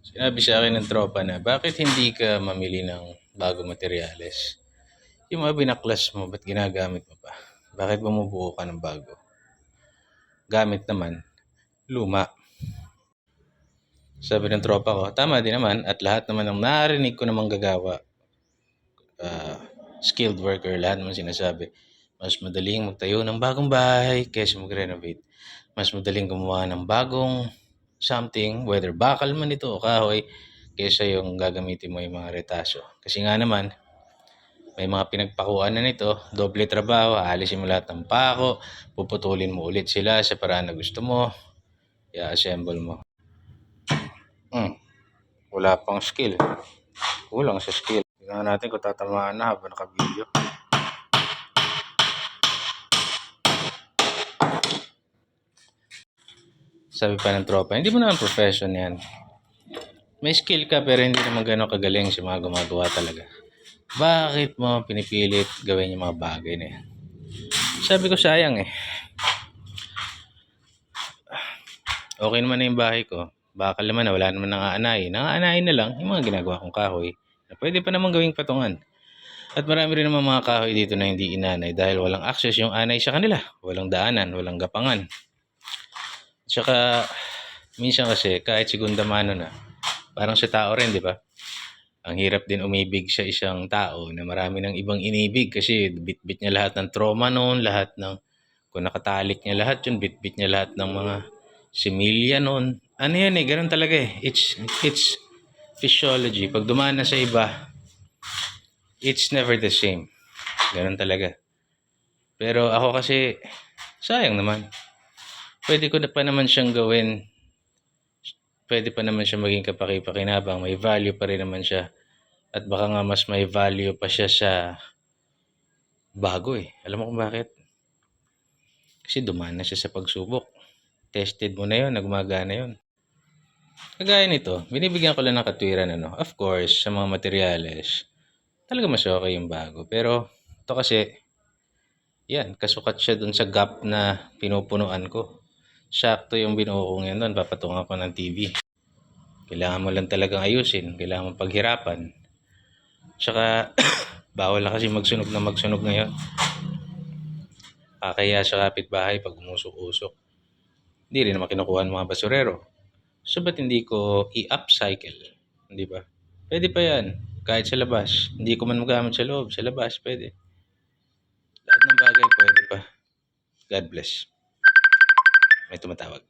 Sinabi sa akin ng tropa na, bakit hindi ka mamili ng bagong materyales? Yung mga binaklas mo, ba't ginagamit mo pa? Bakit bumubuo ka ng bago? Gamit naman, luma. Sabi ng tropa ko, tama din naman at lahat naman ng narinig ko namang gagawa, skilled worker, lahat naman sinasabi, mas madaling magtayo ng bagong bahay kaysa mag-renovate. Mas madaling gumawa ng bagong something, whether bakal man ito o kahoy, kaysa yung gagamitin mo yung mga retaso. Kasi nga naman, may mga pinagpakuan na nito, doble trabaho, aalisin mo lahat ng pako, puputulin mo ulit sila sa paraan na gusto mo, i-assemble mo. Wala pang skill. Kulang sa skill. Tingnan natin kung tatamaan na habang naka-video. Sabi pa ng tropa, hindi mo naman profession yan. May skill ka pero hindi naman gano'ng kagaling sa mga gumagawa talaga. Bakit mo pinipilit gawin yung mga bagay na yan? Sabi ko sayang eh. Okay naman na yung bahay ko. Bakal naman na wala naman nangaanayin. Nangaanayin na lang yung mga ginagawa kong kahoy na pwede pa naman gawing patungan. At marami rin naman mga kahoy dito na hindi inanay dahil walang access yung anay sa kanila. Walang daanan, walang gapangan. Tsaka minsan kasi kahit segunda mano na, parang sa tao rin, di ba? Ang hirap din umibig sa isang tao na marami ng ibang inibig kasi bit-bit niya lahat ng trauma noon, lahat ng, kung nakatalik niya lahat yun, bit-bit niya lahat ng mga similya noon. Ano yan eh, ganun talaga eh. It's physiology. Pag dumaan na sa iba, it's never the same. Ganun talaga. Pero ako kasi, sayang naman. Pwede ko na pa naman siyang gawin. Pwede pa naman siya maging kapaki-pakinabang. May value pa rin naman siya. At baka nga mas may value pa siya sa bago eh. Alam mo kung bakit? Kasi dumaan na siya sa pagsubok. Tested mo na yun, nagmagana yun. Kagaya nito, binibigyan ko lang ng katwiran ano. Of course, sa mga materyales, talaga mas okay yung bago. Pero ito kasi, yan, kasukat siya dun sa gap na pinupunuan ko. Sakto yung binuo kong yan doon, papatungan ko ng TV. Kailangan mo lang talagang ayusin, kailangan mo paghirapan. Tsaka, bawal na kasi magsunog ngayon. Kaya sa kapitbahay pag umusok-usok. Hindi rin naman kinukuha ng mga basurero. So, ba't hindi ko i-upcycle? Hindi ba? Pwede pa yan. Kahit sa labas. Hindi ko man magamit sa loob. Sa labas, pwede. Lahat ng bagay pwede pa. God bless. May tumatawag.